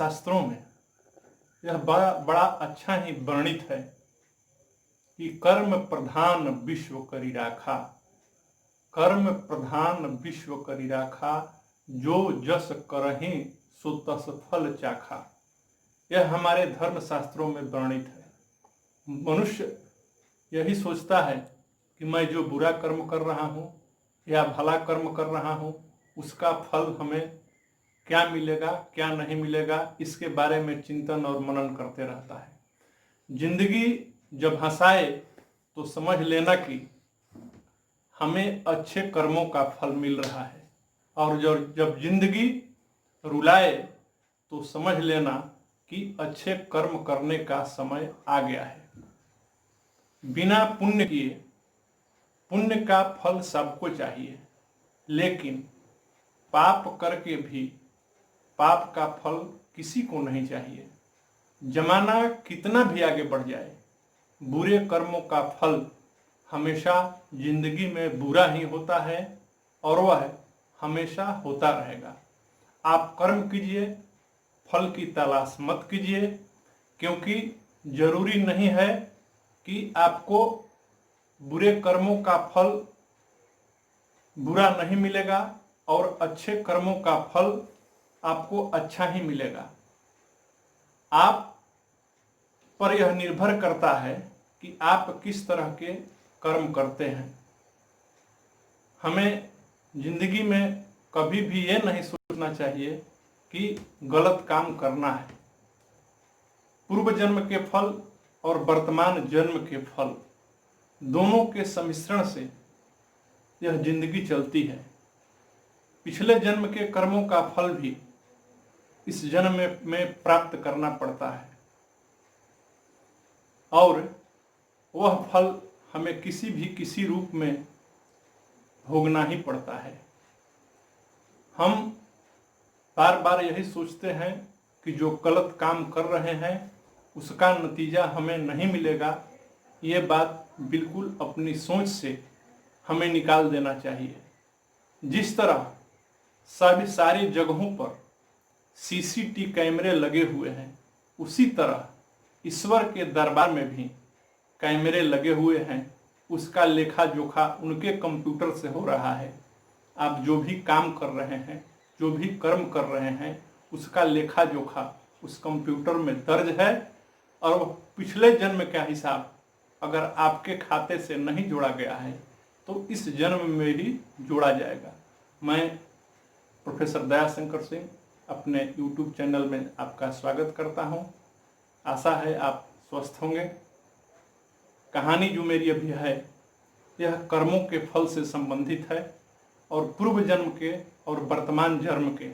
शास्त्रों में यह बड़ा बड़ा अच्छा ही वर्णित है कि कर्म प्रधान विश्व करी राखा, कर्म प्रधान विश्व करी राखा, जो जस करहि सो तस फल चाखा। यह हमारे धर्म शास्त्रों में वर्णित है। मनुष्य यही सोचता है कि मैं जो बुरा कर्म कर रहा हूँ या भला कर्म कर रहा हूँ उसका फल हमें क्या मिलेगा क्या नहीं मिलेगा, इसके बारे में चिंतन और मनन करते रहता है। जिंदगी जब हंसाए तो समझ लेना कि हमें अच्छे कर्मों का फल मिल रहा है, और जब जिंदगी रुलाए तो समझ लेना कि अच्छे कर्म करने का समय आ गया है। बिना पुण्य किए, पुण्य का फल सबको चाहिए, लेकिन पाप करके भी पाप का फल किसी को नहीं चाहिए। जमाना कितना भी आगे बढ़ जाए, बुरे कर्मों का फल हमेशा जिंदगी में बुरा ही होता है और वह हमेशा होता रहेगा। आप कर्म कीजिए, फल की तलाश मत कीजिए, क्योंकि जरूरी नहीं है कि आपको बुरे कर्मों का फल बुरा नहीं मिलेगा और अच्छे कर्मों का फल आपको अच्छा ही मिलेगा। आप पर यह निर्भर करता है कि आप किस तरह के कर्म करते हैं। हमें जिंदगी में कभी भी ये नहीं सोचना चाहिए कि गलत काम करना है। पूर्व जन्म के फल और वर्तमान जन्म के फल दोनों के सम्मिश्रण से यह जिंदगी चलती है। पिछले जन्म के कर्मों का फल भी इस जन्म में प्राप्त करना पड़ता है, और वह फल हमें किसी रूप में भोगना ही पड़ता है। हम बार बार यही सोचते हैं कि जो गलत काम कर रहे हैं उसका नतीजा हमें नहीं मिलेगा। ये बात बिल्कुल अपनी सोच से हमें निकाल देना चाहिए। जिस तरह सारी जगहों पर सीसीटीवी कैमरे लगे हुए हैं, उसी तरह ईश्वर के दरबार में भी कैमरे लगे हुए हैं। उसका लेखा जोखा उनके कंप्यूटर से हो रहा है। आप जो भी काम कर रहे हैं, जो भी कर्म कर रहे हैं, उसका लेखा जोखा उस कंप्यूटर में दर्ज है, और वह पिछले जन्म का हिसाब अगर आपके खाते से नहीं जोड़ा गया है तो इस जन्म में भी जोड़ा जाएगा। मैं प्रोफेसर दयाशंकर सिंह अपने YouTube चैनल में आपका स्वागत करता हूं। आशा है आप स्वस्थ होंगे। कहानी जो मेरी अभी है यह कर्मों के फल से संबंधित है, और पूर्व जन्म के और वर्तमान जन्म के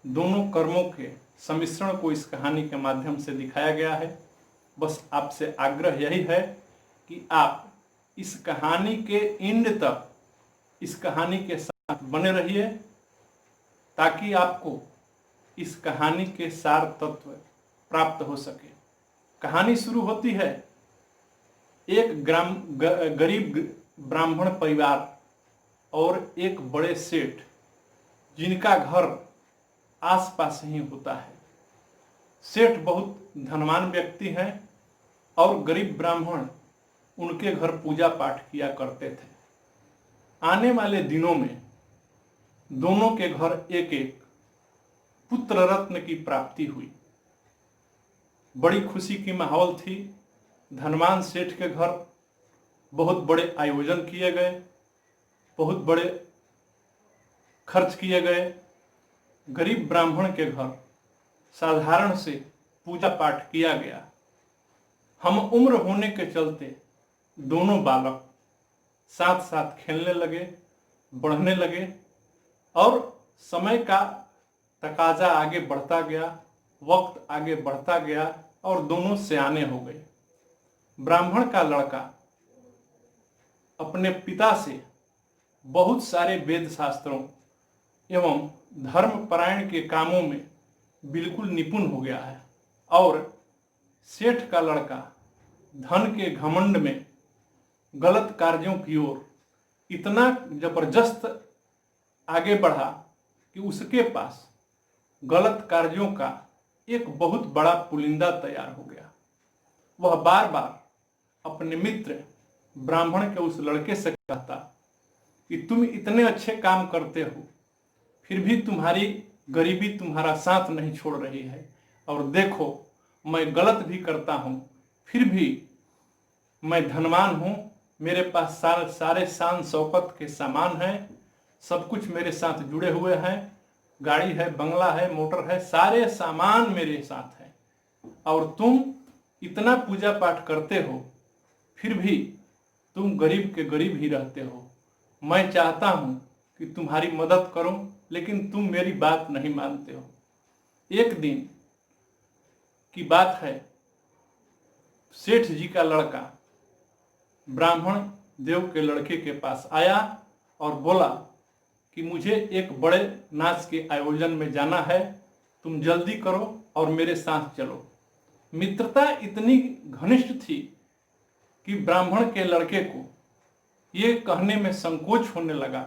दोनों कर्मों के सम्मिश्रण को इस कहानी के माध्यम से दिखाया गया है। बस आपसे आग्रह यही है कि आप इस कहानी के एंड तक इस कहानी के साथ बने रहिए, ताकि आपको इस कहानी के सार तत्व प्राप्त हो सके। कहानी शुरू होती है एक गरीब ब्राह्मण परिवार और एक बड़े सेठ, जिनका घर आसपास ही होता है। सेठ बहुत धनवान व्यक्ति हैं और गरीब ब्राह्मण उनके घर पूजा पाठ किया करते थे। आने वाले दिनों में दोनों के घर एक एक पुत्र रत्न की प्राप्ति हुई। बड़ी खुशी की माहौल थी। धनवान सेठ के घर बहुत बड़े आयोजन किए गए, बहुत बड़े खर्च किए गए। गरीब ब्राह्मण के घर साधारण से पूजा पाठ किया गया। हम उम्र होने के चलते दोनों बालक साथ साथ खेलने लगे, बढ़ने लगे, और समय का तकाजा आगे बढ़ता गया, वक्त आगे बढ़ता गया और दोनों सयाने हो गए। ब्राह्मण का लड़का अपने पिता से बहुत सारे वेद शास्त्रों एवं धर्मपरायण के कामों में बिल्कुल निपुण हो गया है, और सेठ का लड़का धन के घमंड में गलत कार्यों की ओर इतना जबरदस्त आगे बढ़ा कि उसके पास गलत कार्यों का एक बहुत बड़ा पुलिंदा तैयार हो गया। वह बार बार अपने मित्र ब्राह्मण के उस लड़के से कहता कि तुम इतने अच्छे काम करते हो, फिर भी तुम्हारी गरीबी तुम्हारा साथ नहीं छोड़ रही है। और देखो, मैं गलत भी करता हूं, फिर भी मैं धनवान हूं, मेरे पास सारे शान शौकत के सामान हैं, सब कुछ मेरे साथ जुड़े हुए हैं, गाड़ी है, बंगला है, मोटर है, सारे सामान मेरे साथ हैं। और तुम इतना पूजा पाठ करते हो, फिर भी तुम गरीब के गरीब ही रहते हो। मैं चाहता हूं कि तुम्हारी मदद करूं, लेकिन तुम मेरी बात नहीं मानते हो। एक दिन की बात है, सेठ जी का लड़का ब्राह्मण देव के लड़के के पास आया और बोला कि मुझे एक बड़े नाच के आयोजन में जाना है, तुम जल्दी करो और मेरे साथ चलो। मित्रता इतनी घनिष्ठ थी कि ब्राह्मण के लड़के को ये कहने में संकोच होने लगा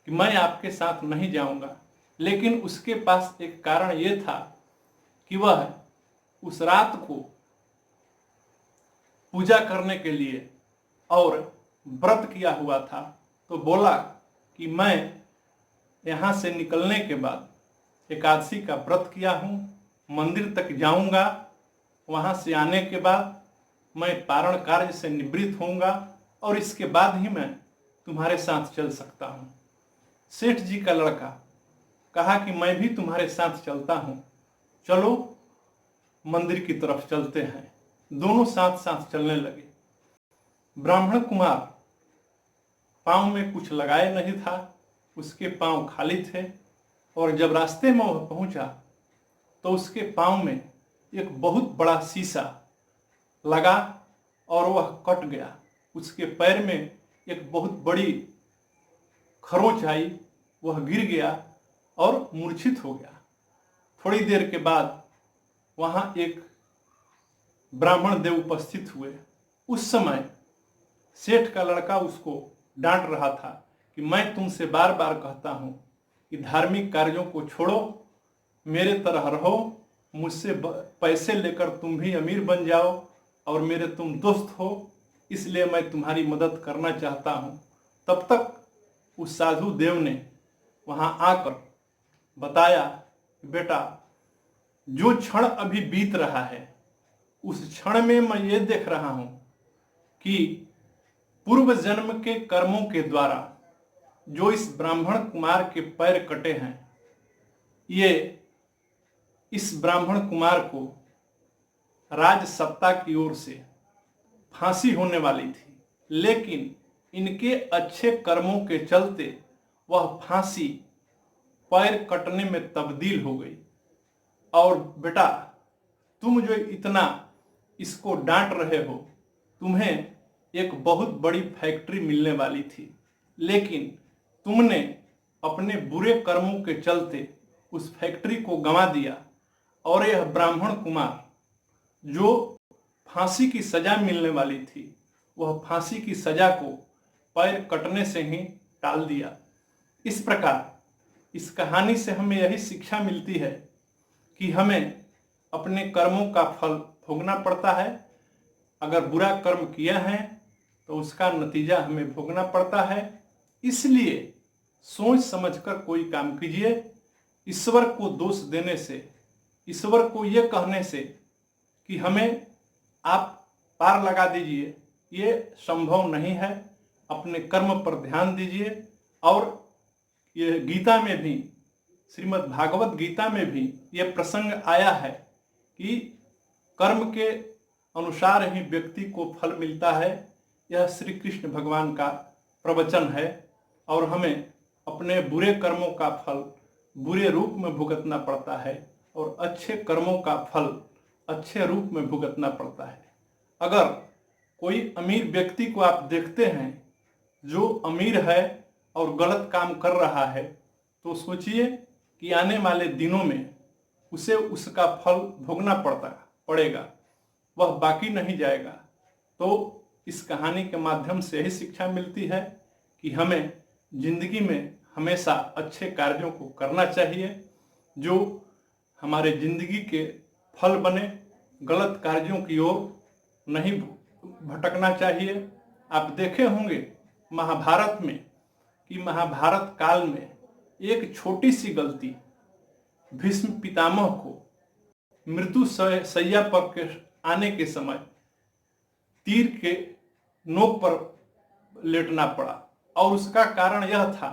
कि मैं आपके साथ नहीं जाऊंगा, लेकिन उसके पास एक कारण ये था कि वह उस रात को पूजा करने के लिए और व्रत किया हुआ था। तो बोला कि मैं यहाँ से निकलने के बाद एकादशी का व्रत किया हूँ, मंदिर तक जाऊंगा, वहाँ से आने के बाद मैं पारण कार्य से निवृत्त होऊंगा और इसके बाद ही मैं तुम्हारे साथ चल सकता हूँ। सेठ जी का लड़का कहा कि मैं भी तुम्हारे साथ चलता हूँ, चलो मंदिर की तरफ चलते हैं। दोनों साथ साथ चलने लगे। ब्राह्मण कुमार पांव में कुछ लगाए नहीं था, उसके पांव खाली थे, और जब रास्ते में वह पहुंचा तो उसके पांव में एक बहुत बड़ा शीशा लगा और वह कट गया। उसके पैर में एक बहुत बड़ी खरोंच आई, वह गिर गया और मूर्छित हो गया। थोड़ी देर के बाद वहां एक ब्राह्मण देव उपस्थित हुए। उस समय सेठ का लड़का उसको डांट रहा था कि मैं तुमसे बार बार कहता हूं कि धार्मिक कार्यों को छोड़ो, मेरे तरह रहो, मुझसे पैसे लेकर तुम भी अमीर बन जाओ और मेरे तुम दोस्त हो, इसलिए मैं तुम्हारी मदद करना चाहता हूं। तब तक उस साधु देव ने वहां आकर बताया कि बेटा, जो क्षण अभी बीत रहा है, उस क्षण में मैं ये देख रहा हूं कि पूर्व जन्म के कर्मों के द्वारा जो इस ब्राह्मण कुमार के पैर कटे हैं, ये इस ब्राह्मण कुमार को राज सत्ता की ओर से फांसी होने वाली थी, लेकिन इनके अच्छे कर्मों के चलते वह फांसी पैर कटने में तब्दील हो गई। और बेटा, तुम जो इतना इसको डांट रहे हो, तुम्हें एक बहुत बड़ी फैक्ट्री मिलने वाली थी, लेकिन तुमने अपने बुरे कर्मों के चलते उस फैक्ट्री को गंवा दिया, और यह ब्राह्मण कुमार जो फांसी की सजा मिलने वाली थी, वह फांसी की सजा को पैर कटने से ही टाल दिया। इस प्रकार इस कहानी से हमें यही शिक्षा मिलती है कि हमें अपने कर्मों का फल भोगना पड़ता है। अगर बुरा कर्म किया है तो उसका नतीजा हमें भोगना पड़ता है। इसलिए सोच समझकर कोई काम कीजिए। ईश्वर को दोष देने से, ईश्वर को यह कहने से कि हमें आप पार लगा दीजिए, ये संभव नहीं है। अपने कर्म पर ध्यान दीजिए। और ये गीता में भी, श्रीमद् भागवत गीता में भी यह प्रसंग आया है कि कर्म के अनुसार ही व्यक्ति को फल मिलता है। यह श्री कृष्ण भगवान का प्रवचन है, और हमें अपने बुरे कर्मों का फल बुरे रूप में भुगतना पड़ता है और अच्छे कर्मों का फल अच्छे रूप में भुगतना पड़ता है। अगर कोई अमीर व्यक्ति को आप देखते हैं जो अमीर है और गलत काम कर रहा है, तो सोचिए कि आने वाले दिनों में उसे उसका फल भोगना पड़ेगा, वह बाकी नहीं जाएगा। तो इस कहानी के माध्यम से यही शिक्षा मिलती है कि हमें जिंदगी में हमेशा अच्छे कार्यों को करना चाहिए, जो हमारे जिंदगी के फल बने, गलत कार्यों की ओर नहीं भटकना चाहिए। आप देखे होंगे महाभारत में कि महाभारत काल में एक छोटी सी गलती भीष्म पितामह को मृत्यु शैया पर आने के समय तीर के नोक पर लेटना पड़ा, और उसका कारण यह था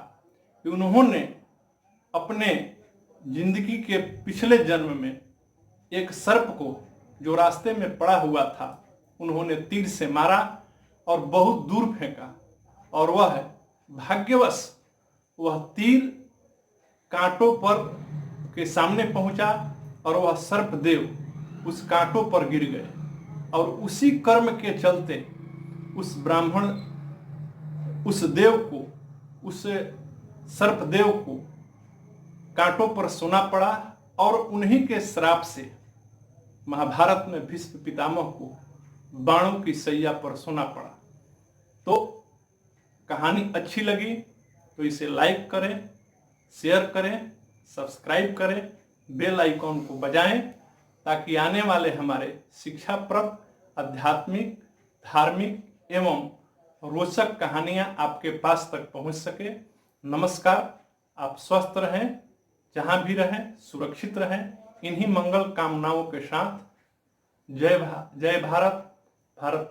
कि उन्होंने अपने जिंदगी के पिछले जन्म में एक सर्प को जो रास्ते में पड़ा हुआ था उन्होंने तीर से मारा और बहुत दूर फेंका, और वह भाग्यवश वह तीर कांटों पर के सामने पहुंचा और वह सर्पदेव उस कांटों पर गिर गए, और उसी कर्म के चलते उस ब्राह्मण उस देव को उस सर्पदेव को कांटों पर सोना पड़ा, और उन्हीं के श्राप से महाभारत में भीष्म पितामह को बाणों की सैया पर सोना पड़ा। तो कहानी अच्छी लगी तो इसे लाइक करें, शेयर करें, सब्सक्राइब करें, बेल आइकॉन को बजाएं, ताकि आने वाले हमारे शिक्षाप्रद, आध्यात्मिक, धार्मिक एवं रोचक कहानियां आपके पास तक पहुंच सके। नमस्कार। आप स्वस्थ रहें, जहां भी रहें सुरक्षित रहें, इन्हीं मंगल कामनाओं के साथ जय भारत। भारत